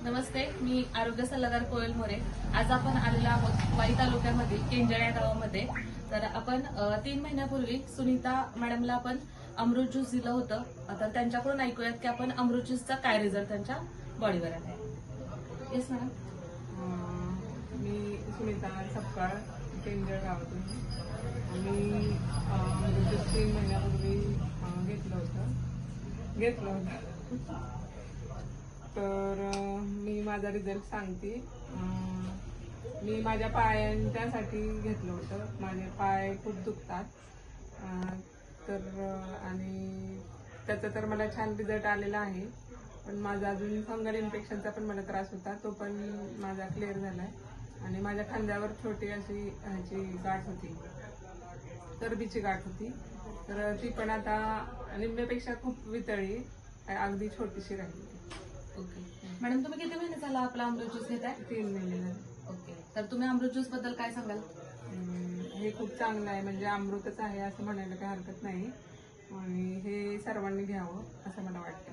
नमस्ते, मी आरोग्य सल्लागार कोयल मोरे. आज आपण आलेलो आहोत वाई तालुक्यामधील केंजळ या गावामध्ये. तर आपण 3 महिन्यापूर्वी सुनीता मॅडमला आपण अमृत ज्यूस दिलं होतं. तर त्यांच्याकडून ऐकूयात की आपण अमृत ज्यूसचा काय रिझल्ट त्यांच्या बॉडीवर आहे. Yes madam. मी सुनीता सपकाळ केंजळ गावातून. आम्ही अमृत ज्यूस 3 महिन्यापूर्वी घेतलं होतं. तर मी माझा रिझल्ट सांगते. मी माझ्या पायांच्यासाठी घेतलं होतं. माझे पाय खूप दुखतात. आणि त्याचा तर मला छान रिझल्ट आलेला आहे. पण माझा अजून फंगल इन्फेक्शनचा पण मला त्रास होता, तो पण माझा क्लिअर झाला आहे. आणि माझ्या खांद्यावर छोटी अशी ह्याची गाठ होती, चरबीची गाठ होती. तर ती पण आता निम्म्यापेक्षा खूप वितळली, अगदी छोटीशी राहिली. ओके मॅडम, तुम्ही किती महिने झाला आपला अमृत ज्यूस घेताय? 3 महिने झाले. ओके, तर तुम्ही अमृत ज्यूस बद्दल काय सांगाल? हे खूप चांगलं आहे, म्हणजे अमृतच आहे असं म्हणायला काही हरकत नाही. आणि हे सर्वांनी घ्यावं असं मला वाटतं.